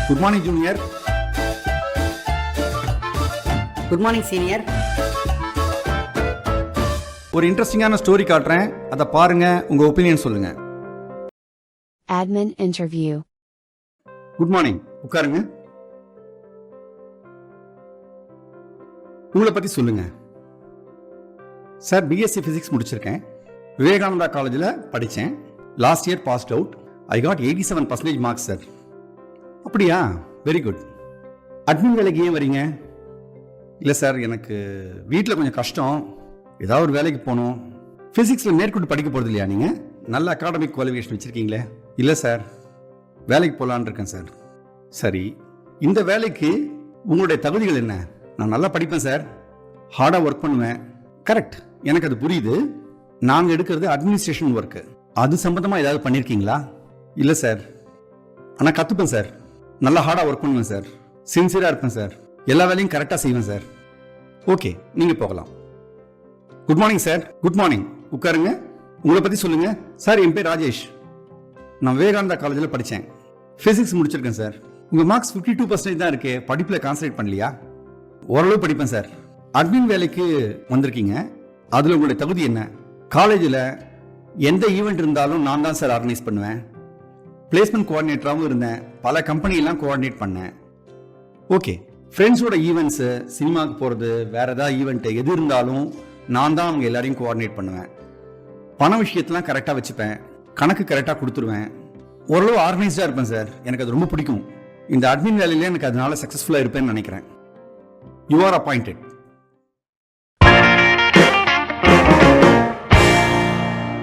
Good morning junior. Good morning senior. ஒரு இன்ட்ரெஸ்டிங்கான story காட்டுறேன், அதை பாருங்க, உங்க ஒப்பீனியன் சொல்லுங்க. Admin interview. குட் மார்னிங், உட்காருங்க. உங்களை பத்தி சொல்லுங்க. சார், பிஎஸ்சி பிசிக்ஸ் முடிச்சிருக்கேன். விவேகானந்தா காலேஜில் படித்தேன். Last year passed out. I got 87% marks sir. அப்படியா? Very good. அட்மின் வேலைக்கு ஏன் வரீங்க? இல்லை சார், எனக்கு வீட்டில் கொஞ்சம் கஷ்டம், ஏதாவது ஒரு வேலைக்கு போகணும். ஃபிசிக்ஸில் மேற்கொண்டு படிக்க போகிறது இல்லையா நீங்கள்? நல்ல அகாடமிக் குவாலிஃபிகேஷன் வச்சுருக்கீங்களே. இல்லை சார், வேலைக்கு போகலான்னு இருக்கேன் சார். சரி, இந்த வேலைக்கு உங்களுடைய தகுதிகள் என்ன? நான் நல்லா படிப்பேன் சார், ஹார்டாக ஒர்க் பண்ணுவேன். கரெக்ட், எனக்கு அது புரியுது. நாங்கள் எடுக்கிறது அட்மினிஸ்ட்ரேஷன் ஒர்க்கு. அது சம்பந்தமாக ஏதாவது பண்ணியிருக்கீங்களா? இல்லை சார், ஆனால் கற்றுப்பேன் சார், நல்லா ஹார்டாக ஒர்க் பண்ணுவேன் சார், சின்சியராக இருப்பேன் சார், எல்லா வேலையும் கரெக்டாக செய்வேன் சார். ஓகே, நீங்கள் போகலாம். Good morning sir. Good morning, உட்காருங்க. உங்களை பற்றி சொல்லுங்கள். சார், என் பேர் ராஜேஷ். நான் விவேகானந்தா காலேஜில் படித்தேன். ஃபிசிக்ஸ் முடிச்சிருக்கேன் சார். உங்கள் மார்க்ஸ் 52% தான் இருக்கு, படிப்பில் கான்சன்ட்ரேட் பண்ணலையா? ஓரளவு படிப்பேன் சார். அட்மின் வேலைக்கு வந்திருக்கீங்க, அதில் உங்களுடைய தகுதி என்ன? காலேஜில் எந்த ஈவெண்ட் இருந்தாலும் நான் தான் சார் ஆர்கனைஸ் பண்ணுவேன். பிளேஸ்மெண்ட் கோஆர்டினேட்டராகவும் இருந்தேன், பல கம்பெனியெல்லாம் கோஆர்டினேட் பண்ணேன். ஓகே, ஃப்ரெண்ட்ஸோட ஈவெண்ட்ஸு, சினிமாவுக்கு போகிறது, வேறு ஏதாவது ஈவெண்ட்டு எது இருந்தாலும் நான் தான் அவங்க எல்லாரையும் கோஆர்டினேட் பண்ணுவேன். பண விஷயத்தெலாம் கரெக்டாக வச்சுப்பேன், கணக்கு கரெக்டாக கொடுத்துருவேன். ஓரளவு ஆர்கனைஸ்டாக இருப்பேன் சார். எனக்கு அது ரொம்ப பிடிக்கும். இந்த அட்மின் வேலையிலே எனக்கு அதனால சக்ஸஸ்ஃபுல்லாக இருப்பேன்னு நினைக்கிறேன். You are appointed.